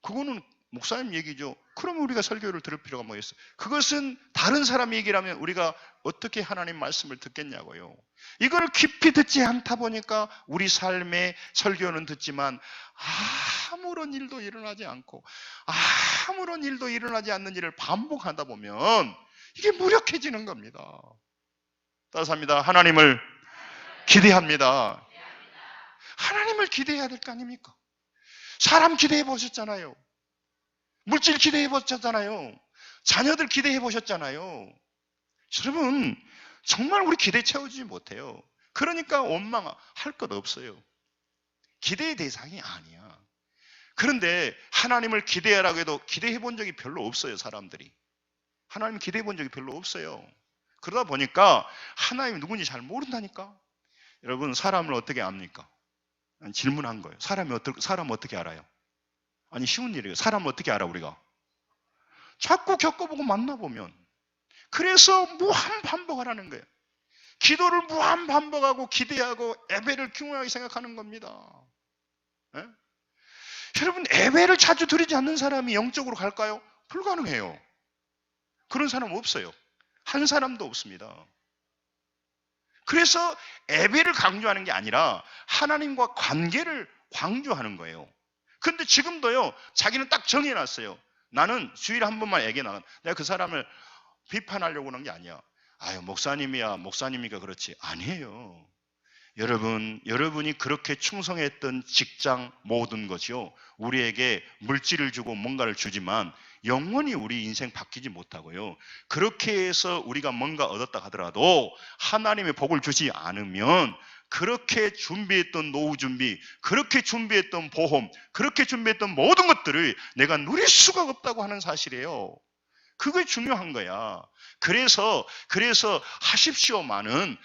그거는 목사님 얘기죠. 그러면 우리가 설교를 들을 필요가 뭐 있어요? 그것은 다른 사람 얘기라면 우리가 어떻게 하나님 말씀을 듣겠냐고요. 이걸 깊이 듣지 않다 보니까 우리 삶의 설교는 듣지만 아무런 일도 일어나지 않고 아무런 일도 일어나지 않는 일을 반복하다 보면 이게 무력해지는 겁니다. 따라서 합니다. 하나님을 기대합니다. 하나님을 기대해야 될 거 아닙니까? 사람 기대해 보셨잖아요. 물질 기대해 보셨잖아요. 자녀들 기대해 보셨잖아요. 여러분, 정말 우리 기대 채워주지 못해요. 그러니까 원망할 것 없어요. 기대의 대상이 아니야. 그런데 하나님을 기대하라고 해도 기대해 본 적이 별로 없어요, 사람들이. 하나님 기대해 본 적이 별로 없어요. 그러다 보니까 하나님이 누군지 잘 모른다니까. 여러분, 사람을 어떻게 압니까? 질문한 거예요. 사람 어떻게 알아요? 아니, 쉬운 일이에요. 사람을 어떻게 알아, 우리가? 자꾸 겪어보고 만나보면. 그래서 무한 반복하라는 거예요. 기도를 무한 반복하고 기대하고 예배를 중요하게 생각하는 겁니다. 에? 여러분, 예배를 자주 드리지 않는 사람이 영적으로 갈까요? 불가능해요. 그런 사람 없어요. 한 사람도 없습니다. 그래서 예배를 강조하는 게 아니라 하나님과 관계를 강조하는 거예요. 근데 지금도요, 자기는 딱 정해놨어요. 나는 주일에 한 번만 예배 나가. 내가 그 사람을 비판하려고 하는 게 아니야. 아유, 목사님이니까 그렇지. 아니에요. 여러분이 그렇게 충성했던 직장 모든 것이요, 우리에게 물질을 주고 뭔가를 주지만 영원히 우리 인생 바뀌지 못하고요. 그렇게 해서 우리가 뭔가 얻었다 하더라도 하나님의 복을 주지 않으면 그렇게 준비했던 노후 준비, 그렇게 준비했던 보험, 그렇게 준비했던 모든 것들을 내가 누릴 수가 없다고 하는 사실이에요. 그게 중요한 거야. 그래서 하십시오만은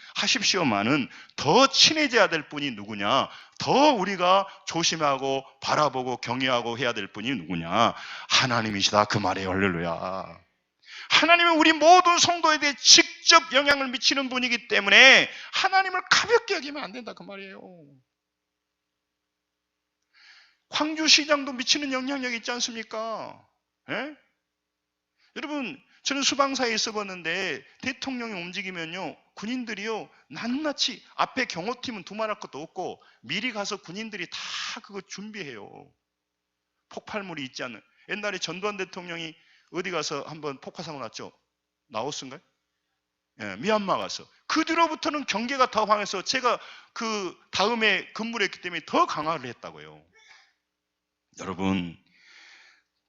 더 친해져야 될 분이 누구냐? 더 우리가 조심하고 바라보고 경외하고 해야 될 분이 누구냐? 하나님이시다, 그 말이에요. 할렐루야. 하나님은 우리 모든 성도에 대해 직접 영향을 미치는 분이기 때문에 하나님을 가볍게 여기면 안 된다, 그 말이에요. 광주시장도 미치는 영향력이 있지 않습니까? 예? 여러분, 저는 수방사에 있어봤는데 대통령이 움직이면요, 군인들이요 낱낱이, 앞에 경호팀은 두말할 것도 없고 미리 가서 군인들이 다 그거 준비해요. 폭발물이 있지 않는. 옛날에 전두환 대통령이 어디 가서 한번 폭파사고 났죠? 라오스인가요? 예, 미얀마 가서. 그 뒤로부터는 경계가 더 강해서 제가 그 다음에 근무를 했기 때문에 더 강화를 했다고요. 여러분,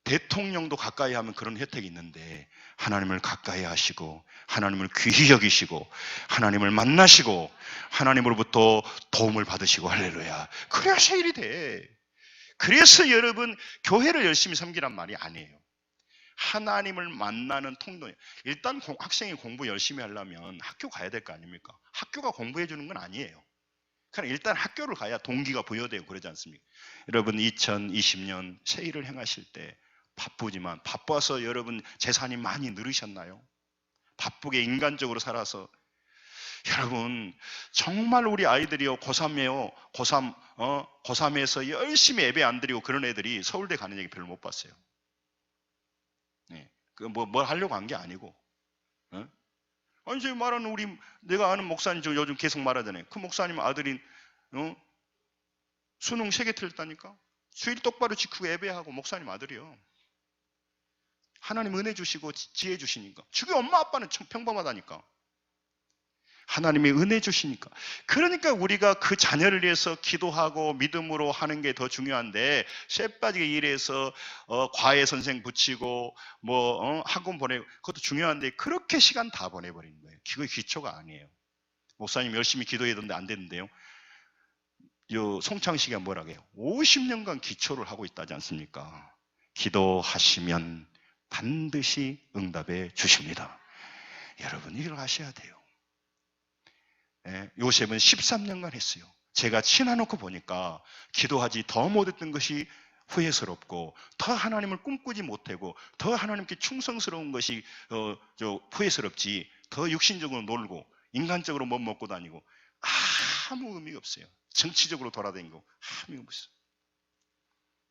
대통령도 가까이 하면 그런 혜택이 있는데 하나님을 가까이 하시고 하나님을 귀히 여기시고 하나님을 만나시고 하나님으로부터 도움을 받으시고, 할렐루야, 그래야 새 일이 돼. 그래서 여러분, 교회를 열심히 섬기란 말이 아니에요. 하나님을 만나는 통로예요. 일단 학생이 공부 열심히 하려면 학교 가야 될 거 아닙니까? 학교가 공부해 주는 건 아니에요. 그러니까 일단 학교를 가야 동기가 부여되고 그러지 않습니까? 여러분, 2020년 새 일을 행하실 때 바쁘지만, 바빠서 여러분 재산이 많이 늘으셨나요? 바쁘게 인간적으로 살아서. 여러분, 정말 우리 아이들이요, 고3이에요. 고3에서 열심히 예배 안 드리고 그런 애들이 서울대 가는 얘기 별로 못 봤어요. 네. 뭘 하려고 한 게 아니고. 어? 아니, 지금 말하는 내가 아는 목사님, 저 요즘 계속 말하잖아요. 그 목사님 아들이, 수능 3개 틀렸다니까? 주일 똑바로 지키고 예배하고 목사님 아들이요. 하나님 은혜 주시고 지혜 주시니까. 주기 엄마 아빠는 참 평범하다니까. 하나님이 은혜 주시니까. 그러니까 우리가 그 자녀를 위해서 기도하고 믿음으로 하는 게 더 중요한데, 쇠 빠지게 일해서 과외 선생 붙이고 학원 보내고 그것도 중요한데 그렇게 시간 다 보내버리는 거예요. 그게 기초가 아니에요. 목사님 열심히 기도했는데 안 됐는데요. 송창식이 뭐라고 해요? 50년간 기초를 하고 있다지 않습니까? 기도하시면 반드시 응답해 주십니다. 여러분, 이걸 아셔야 돼요. 요셉은 13년간 했어요. 제가 친해놓고 보니까 기도하지 더 못했던 것이 후회스럽고, 더 하나님을 꿈꾸지 못하고, 더 하나님께 충성스러운 것이 후회스럽지, 더 육신적으로 놀고 인간적으로 못 먹고 다니고 아무 의미가 없어요. 정치적으로 돌아다니고 아무 의미가 없어요.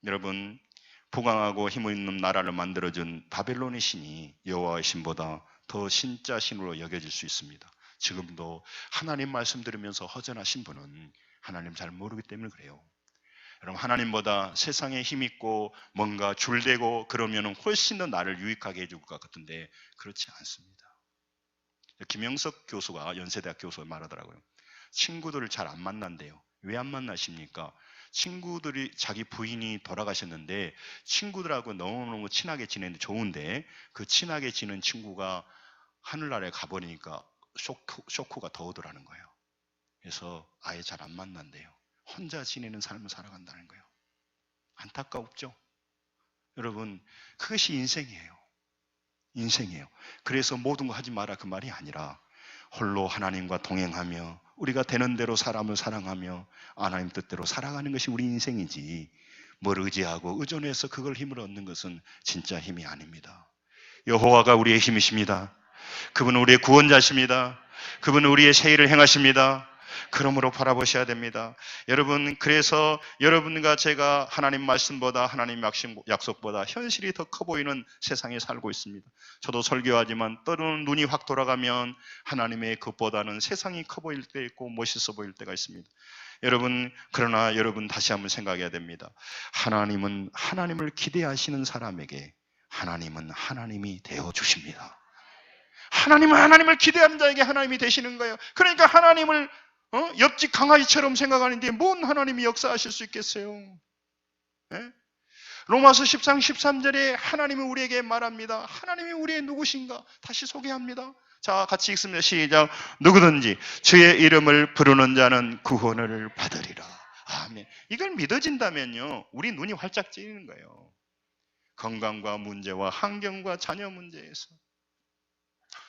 여러분, 부강하고 힘있는 나라를 만들어준 바벨론의 신이 여호와의 신보다 더 신자 신으로 여겨질 수 있습니다. 지금도 하나님 말씀 들으면서 허전하신 분은 하나님 잘 모르기 때문에 그래요. 여러분, 하나님보다 세상에 힘있고 뭔가 줄대고 그러면 훨씬 더 나를 유익하게 해줄 것 같은데 그렇지 않습니다. 김영석 교수가, 연세대학 교수가 말하더라고요. 친구들을 잘 안 만난대요. 왜 안 만나십니까? 친구들이, 자기 부인이 돌아가셨는데 친구들하고 너무너무 친하게 지내는데 좋은데, 그 친하게 지낸 친구가 하늘나라에 가버리니까 쇼크가 더 오더라는 거예요. 그래서 아예 잘 안 만난대요. 혼자 지내는 삶을 살아간다는 거예요. 안타깝죠? 여러분, 그것이 인생이에요. 인생이에요. 그래서 모든 거 하지 마라 그 말이 아니라, 홀로 하나님과 동행하며 우리가 되는 대로 사람을 사랑하며 하나님 뜻대로 살아가는 것이 우리 인생이지, 뭘 의지하고 의존해서 그걸 힘을 얻는 것은 진짜 힘이 아닙니다. 여호와가 우리의 힘이십니다. 그분은 우리의 구원자십니다. 그분은 우리의 새 일을 행하십니다. 그러므로 바라보셔야 됩니다. 여러분, 그래서 여러분과 제가 하나님 말씀보다, 하나님 약속보다 현실이 더 커 보이는 세상에 살고 있습니다. 저도 설교하지만 때로는 눈이 확 돌아가면 하나님의 것보다는 세상이 커 보일 때 있고 멋있어 보일 때가 있습니다. 여러분, 그러나 여러분 다시 한번 생각해야 됩니다. 하나님은 하나님을 기대하시는 사람에게 하나님은 하나님이 되어 주십니다. 하나님은 하나님을 기대하는 자에게 하나님이 되시는 거예요. 그러니까 하나님을 옆집 강아지처럼 생각하는데 뭔 하나님이 역사하실 수 있겠어요? 네? 로마서 10장 13절에 하나님은 우리에게 말합니다. 하나님이 우리의 누구신가? 다시 소개합니다. 자, 같이 읽습니다. 시작. 누구든지 주의 이름을 부르는 자는 구원을 받으리라. 아멘. 이걸 믿어진다면요, 우리 눈이 활짝 찌는 거예요. 건강과 문제와 환경과 자녀 문제에서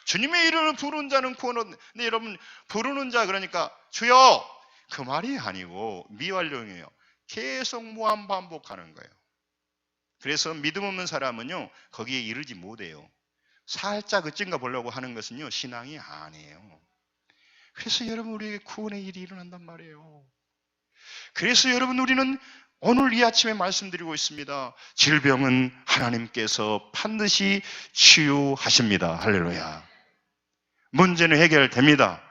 주님의 이름을 부르는 자는 구원을. 근데 여러분, 부르는 자 그러니까 주여 그 말이 아니고 미완료형이에요. 계속 무한 반복하는 거예요. 그래서 믿음 없는 사람은요 거기에 이르지 못해요. 살짝 어쩐가 보려고 하는 것은요 신앙이 아니에요. 그래서 여러분, 우리에게 구원의 일이 일어난단 말이에요. 그래서 여러분, 우리는 오늘 이 아침에 말씀드리고 있습니다. 질병은 하나님께서 반드시 치유하십니다. 할렐루야. 문제는 해결됩니다.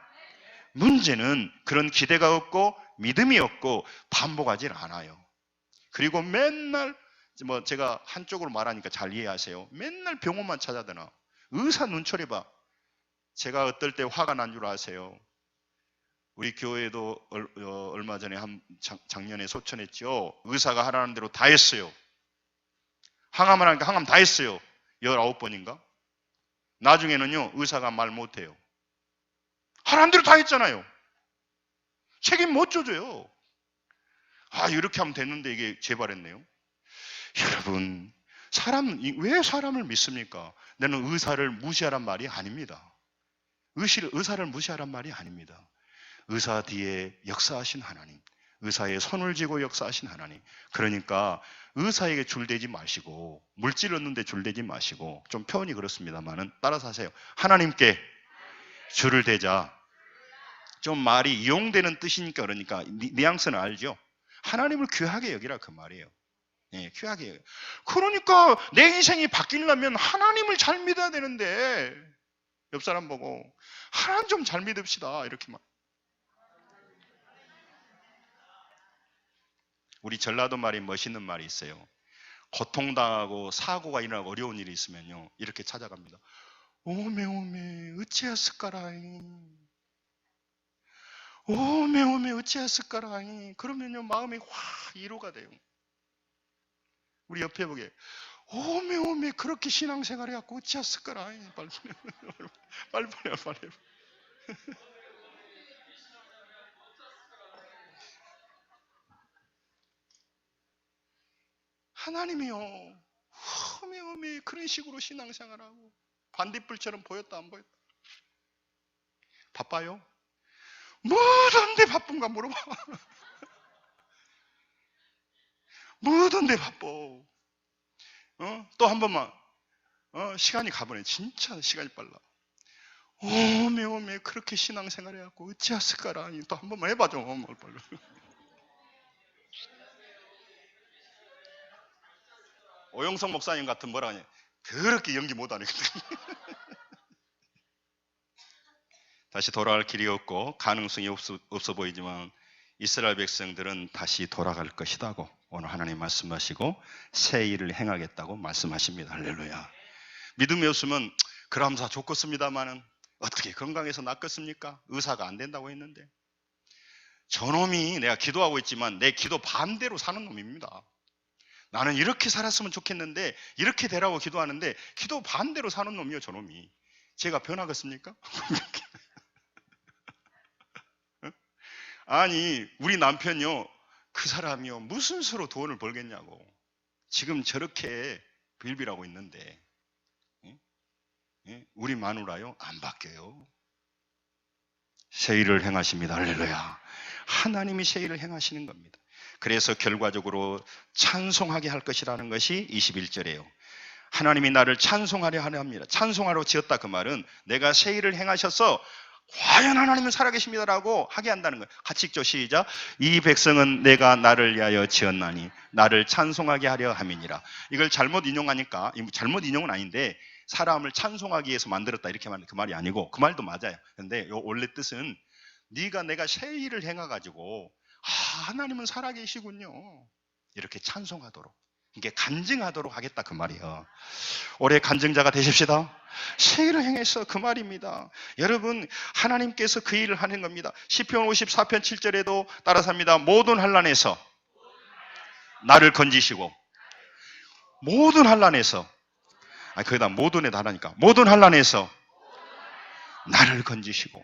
문제는 그런 기대가 없고 믿음이 없고 반복하지 않아요. 그리고 맨날 제가 한쪽으로 말하니까 잘 이해하세요. 맨날 병원만 찾아다녀. 의사 눈초리 봐. 제가 어떨 때 화가 난 줄 아세요? 우리 교회도 얼마 전에 작년에 소천했죠. 의사가 하라는 대로 다 했어요. 항암을 하니까 항암 다 했어요. 19번인가? 나중에는요 의사가 말 못해요. 하라는 대로 다 했잖아요. 책임 못 져줘요. 이렇게 하면 됐는데 이게 재발했네요. 여러분, 왜 사람을 믿습니까? 나는 의사를 무시하란 말이 아닙니다. 의사를 무시하란 말이 아닙니다. 의사 뒤에 역사하신 하나님, 의사의 손을 쥐고 역사하신 하나님. 그러니까 의사에게 줄대지 마시고, 물질 얻는데 줄대지 마시고, 좀 표현이 그렇습니다만은 따라서 하세요. 하나님께 줄을 대자. 좀 말이 이용되는 뜻이니까 그러니까 뉘앙스는 알죠? 하나님을 귀하게 여기라 그 말이에요. 예, 귀하게 여기라. 그러니까 내 인생이 바뀌려면 하나님을 잘 믿어야 되는데 옆 사람 보고 하나님 좀 잘 믿읍시다 이렇게 말. 우리 전라도 말이 멋있는 말이 있어요. 고통당하고 사고가 일어나고 어려운 일이 있으면요 이렇게 찾아갑니다. 오메 오메 어찌하였을까라잉. 오메 오메 어찌하였을까라잉. 그러면요 마음이 확 위로가 돼요. 우리 옆에 보게 오메 오메 그렇게 신앙생활 해갖고 어찌하였을까라잉. 빨리 빨리 빨리 빨리. 하나님이요 오메 오메 그런 식으로 신앙생활하고 반딧불처럼 보였다 안 보였다. 바빠요? 뭐던데 바쁜가 물어봐. 뭐던데 바빠. 또 한 번만. 시간이 가버네. 진짜 시간이 빨라. 오메 오메 그렇게 신앙생활 해갖고 어찌하였을까라. 또 한 번만 해봐 좀. 빨리. 오영석 목사님 같은 뭐라 하냐. 그렇게 연기 못하니거든. 다시 돌아갈 길이 없고 가능성이 없어 보이지만 이스라엘 백성들은 다시 돌아갈 것이다고 오늘 하나님 말씀하시고 새 일을 행하겠다고 말씀하십니다. 할렐루야. 믿음이 없으면 그람사 좋겠습니다마는 어떻게 건강해서 낫겠습니까? 의사가 안 된다고 했는데 저놈이 내가 기도하고 있지만 내 기도 반대로 사는 놈입니다. 나는 이렇게 살았으면 좋겠는데 이렇게 되라고 기도하는데 기도 반대로 사는 놈이요 저놈이. 제가 변하겠습니까? 아니 우리 남편요 그 사람이요 무슨 수로 돈을 벌겠냐고 지금 저렇게 빌빌하고 있는데 우리 마누라요 안 바뀌어요. 새 일을 행하십니다. 할렐루야. 하나님이 새 일을 행하시는 겁니다. 그래서 결과적으로 찬송하게 할 것이라는 것이 21절이에요. 하나님이 나를 찬송하려 하려 합니다. 찬송하러 지었다 그 말은 내가 새 일을 행하셔서 과연 하나님은 살아계십니다라고 하게 한다는 거예요. 같이 읽죠. 시작. 이 백성은 내가 나를 위하여 지었나니 나를 찬송하게 하려 함이니라. 이걸 잘못 인용하니까 잘못 인용은 아닌데 사람을 찬송하기 위해서 만들었다 이렇게 말하는 그 말이 아니고 그 말도 맞아요. 그런데 요 원래 뜻은 네가 내가 새 일을 행해가지고 하나님은 살아계시군요 이렇게 찬송하도록 이게 간증하도록 하겠다 그 말이에요. 올해 간증자가 되십시다. 새 일을 행해서 그 말입니다. 여러분 하나님께서 그 일을 하는 겁니다. 시편 54편 7절에도 따라서 합니다. 모든 환난에서 나를 건지시고 모든 환난에서 거기다 모든에 달하니까 모든 환난에서 나를 건지시고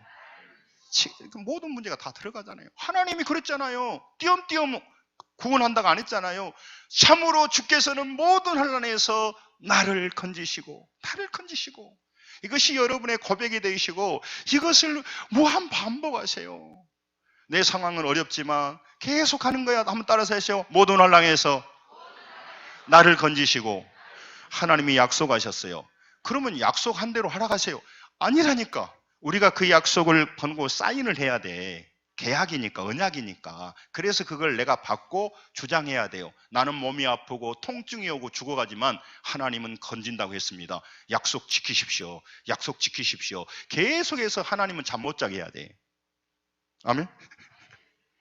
모든 문제가 다 들어가잖아요. 하나님이 그랬잖아요. 띄엄띄엄 구원한다고 안 했잖아요. 참으로 주께서는 모든 환난에서 나를 건지시고 이것이 여러분의 고백이 되시고 이것을 무한 반복하세요. 내 상황은 어렵지만 계속 하는 거야. 한번 따라서 하세요. 모든 환난에서 나를 건지시고 하나님이 약속하셨어요. 그러면 약속한 대로 하라가세요. 아니라니까. 우리가 그 약속을 번고 사인을 해야 돼. 계약이니까 언약이니까. 그래서 그걸 내가 받고 주장해야 돼요. 나는 몸이 아프고 통증이 오고 죽어가지만 하나님은 건진다고 했습니다. 약속 지키십시오. 약속 지키십시오. 계속해서 하나님은 잠 못 자게 해야 돼. 아멘?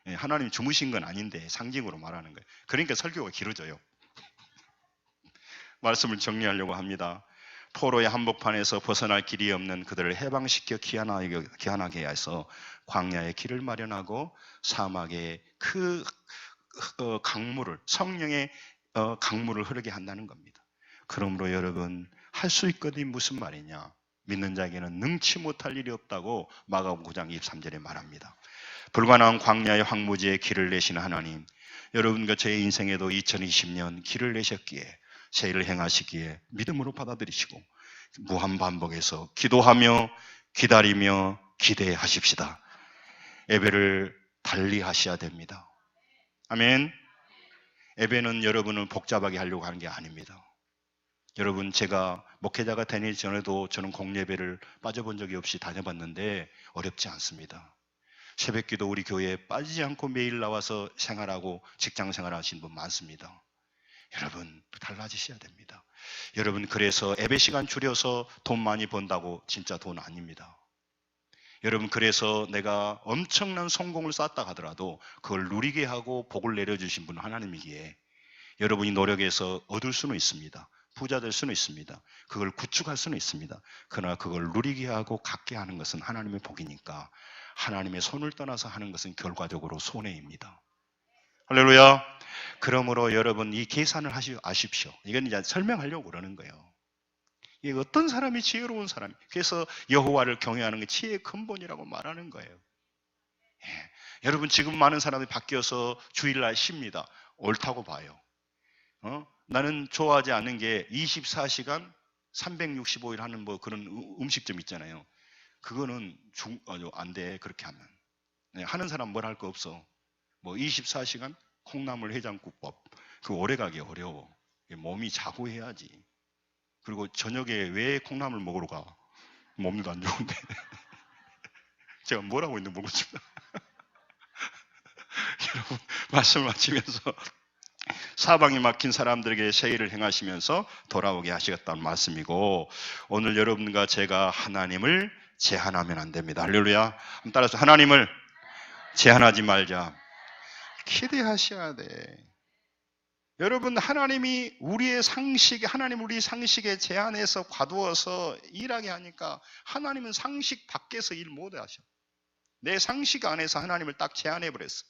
하나님이 주무신 건 아닌데 상징으로 말하는 거예요. 그러니까 설교가 길어져요. 말씀을 정리하려고 합니다. 포로의 한복판에서 벗어날 길이 없는 그들을 해방시켜 귀환하게 해서 광야의 길을 마련하고 사막에 그 강물을 성령의 강물을 흐르게 한다는 겁니다. 그러므로 여러분 할 수 있거든 무슨 말이냐? 믿는 자에게는 능치 못할 일이 없다고 마가복음 9장 23절에 말합니다. 불가능한 광야의 황무지에 길을 내시는 하나님, 여러분과 제 인생에도 2020년 길을 내셨기에 새 일을 행하시기에 믿음으로 받아들이시고 무한 반복해서 기도하며 기다리며 기대하십시다. 예배를 달리 하셔야 됩니다. 아멘. 예배는 여러분을 복잡하게 하려고 하는 게 아닙니다. 여러분 제가 목회자가 되기 전에도 저는 공예배를 빠져본 적이 없이 다녀봤는데 어렵지 않습니다. 새벽기도 우리 교회에 빠지지 않고 매일 나와서 생활하고 직장 생활하시는 분 많습니다. 여러분 달라지셔야 됩니다. 여러분 그래서 예배 시간 줄여서 돈 많이 번다고 진짜 돈 아닙니다. 여러분 그래서 내가 엄청난 성공을 쌓았다 하더라도 그걸 누리게 하고 복을 내려주신 분은 하나님이기에 여러분이 노력해서 얻을 수는 있습니다. 부자 될 수는 있습니다. 그걸 구축할 수는 있습니다. 그러나 그걸 누리게 하고 갖게 하는 것은 하나님의 복이니까 하나님의 손을 떠나서 하는 것은 결과적으로 손해입니다. 할렐루야. 그러므로 여러분 이 계산을 아십시오. 이건 이제 설명하려고 그러는 거예요. 이 어떤 사람이 지혜로운 사람이, 그래서 여호와를 경외하는 게 지혜의 근본이라고 말하는 거예요. 예. 여러분 지금 많은 사람이 바뀌어서 주일날 쉽니다. 옳다고 봐요. 나는 좋아하지 않는 게 24시간 365일 하는 뭐 그런 음식점 있잖아요. 그거는 안 돼. 그렇게 하면. 네, 하는 사람 뭘 할 거 없어. 뭐 24시간 콩나물 해장국법. 그거 오래가기 어려워. 몸이 자고 해야지. 그리고 저녁에 왜 콩나물 먹으러 가? 몸도 안 좋은데. 제가 뭐라고 있는지 모르겠습니다. 여러분 말씀을 마치면서 사방이 막힌 사람들에게 세일을 행하시면서 돌아오게 하시겠다는 말씀이고, 오늘 여러분과 제가 하나님을 제한하면 안 됩니다. 할렐루야. 따라서 하나님을 제한하지 말자. 기대하셔야 돼. 여러분 하나님이 우리의 상식에, 하나님 우리 상식에 제한해서 과두어서 일하게 하니까 하나님은 상식 밖에서 일 못 하셔. 내 상식 안에서 하나님을 딱 제한해 버렸어.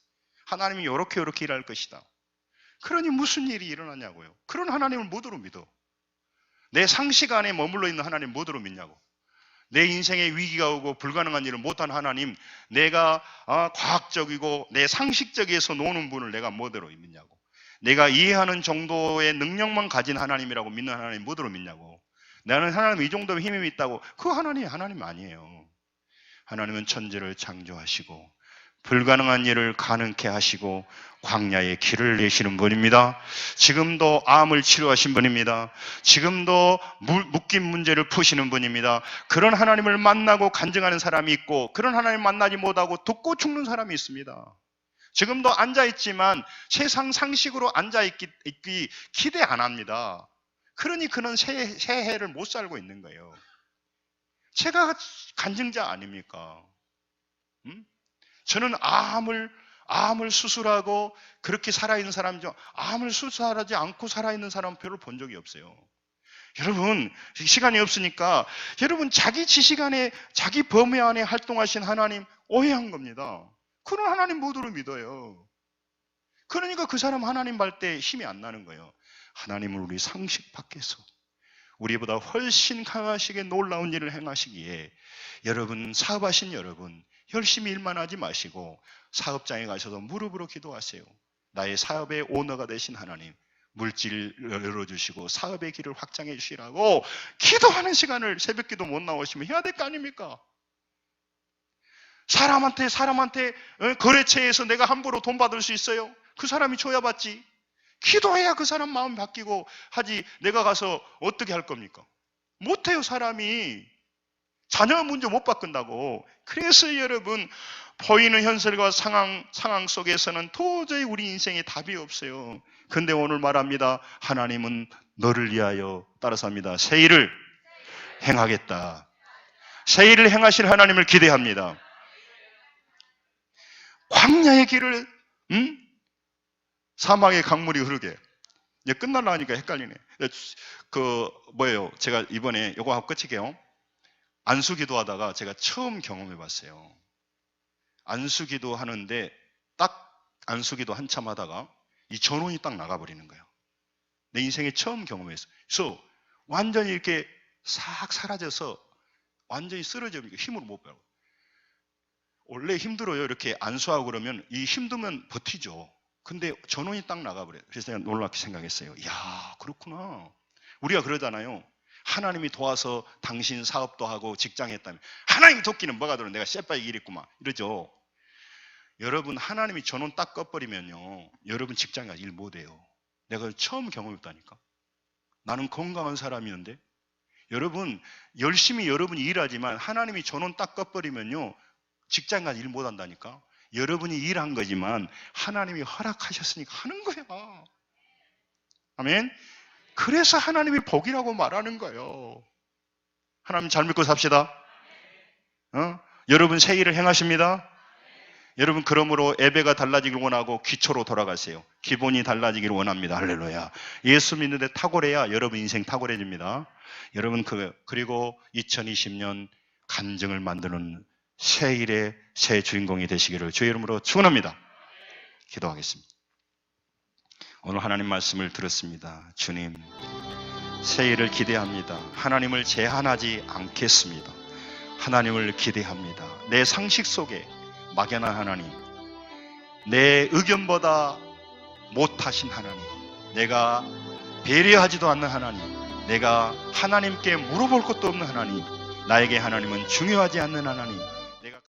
하나님이 요렇게 일할 것이다. 그러니 무슨 일이 일어나냐고요. 그런 하나님을 뭐로 믿어? 내 상식 안에 머물러 있는 하나님 뭐로 믿냐고. 내 인생에 위기가 오고 불가능한 일을 못한 하나님, 내가 과학적이고 내 상식적에서 노는 분을 내가 뭐로 믿냐고. 내가 이해하는 정도의 능력만 가진 하나님이라고 믿는 하나님 뭐로 믿냐고. 나는 하나님 이 정도 힘이 있다고. 그 하나님 아니에요. 하나님은 천지를 창조하시고 불가능한 일을 가능케 하시고 광야에 길을 내시는 분입니다. 지금도 암을 치료하신 분입니다. 지금도 묶인 문제를 푸시는 분입니다. 그런 하나님을 만나고 간증하는 사람이 있고, 그런 하나님 만나지 못하고 듣고 죽는 사람이 있습니다. 지금도 앉아있지만 세상 상식으로 앉아있기 기대 안 합니다. 그러니 그는 새해를 못 살고 있는 거예요. 제가 간증자 아닙니까? 저는 암을 수술하고 그렇게 살아있는 사람 중 암을 수술하지 않고 살아있는 사람 별로 본 적이 없어요. 여러분 시간이 없으니까 여러분 자기 지식 안에 자기 범위 안에 활동하신 하나님 오해한 겁니다. 그런 하나님 모두를 믿어요. 그러니까 그 사람 하나님 발 때 힘이 안 나는 거예요. 하나님은 우리 상식 밖에서 우리보다 훨씬 강하시게 놀라운 일을 행하시기에 여러분 사업하신 여러분 열심히 일만 하지 마시고 사업장에 가셔서 무릎으로 기도하세요. 나의 사업의 오너가 되신 하나님, 물질을 열어주시고 사업의 길을 확장해 주시라고 기도하는 시간을 새벽기도 못 나오시면 해야 될 거 아닙니까? 사람한테 거래처에서 내가 함부로 돈 받을 수 있어요? 그 사람이 줘야 받지. 기도해야 그 사람 마음 바뀌고 하지. 내가 가서 어떻게 할 겁니까? 못해요. 사람이 자녀 문제 못 바꾼다고. 그래서 여러분 보이는 현실과 상황 속에서는 도저히 우리 인생에 답이 없어요. 근데 오늘 말합니다. 하나님은 너를 위하여 따라서 합니다. 새 일을 행하겠다. 새 일을 행하실 하나님을 기대합니다. 광야의 길을 사막의 강물이 흐르게. 이제 끝날라 하니까 헷갈리네. 제가 이번에 요거 하고 끝이게요. 안수기도 하다가 제가 처음 경험해 봤어요. 안수기도 하는데 딱 안수기도 한참 하다가 이 전원이 딱 나가버리는 거예요. 내 인생에 처음 경험했어요. 그래서 완전히 이렇게 싹 사라져서 완전히 쓰러져 버리고 힘으로 못 빼고. 원래 힘들어요. 이렇게 안수하고 그러면 이 힘들면 버티죠. 근데 전원이 딱 나가버려요. 그래서 제가 놀랍게 생각했어요. 이야, 그렇구나. 우리가 그러잖아요. 하나님이 도와서 당신 사업도 하고 직장 했다면 하나님이 돕기는 뭐가 들어 내가 쎄빠이 일했구만 이러죠. 여러분 하나님이 전원 딱 꺼버리면요 여러분 직장에 가서 일 못해요. 내가 처음 경험했다니까. 나는 건강한 사람이었는데 여러분 열심히 여러분이 일하지만 하나님이 전원 딱 꺼버리면요 직장 가서 일 못한다니까. 여러분이 일한 거지만 하나님이 허락하셨으니까 하는 거야. 아멘. 그래서 하나님이 복이라고 말하는 거예요. 하나님 잘 믿고 삽시다. 여러분 새 일을 행하십니다. 여러분 그러므로 예배가 달라지길 원하고 기초로 돌아가세요. 기본이 달라지기를 원합니다. 할렐루야. 예수 믿는데 탁월해야 여러분 인생 탁월해집니다. 여러분 그리고 2020년 간증을 만드는 새 일의 새 주인공이 되시기를 주의 이름으로 축원합니다. 기도하겠습니다. 오늘 하나님 말씀을 들었습니다. 주님, 새 일을 기대합니다. 하나님을 제한하지 않겠습니다. 하나님을 기대합니다. 내 상식 속에 막연한 하나님, 내 의견보다 못하신 하나님, 내가 배려하지도 않는 하나님, 내가 하나님께 물어볼 것도 없는 하나님, 나에게 하나님은 중요하지 않는 하나님,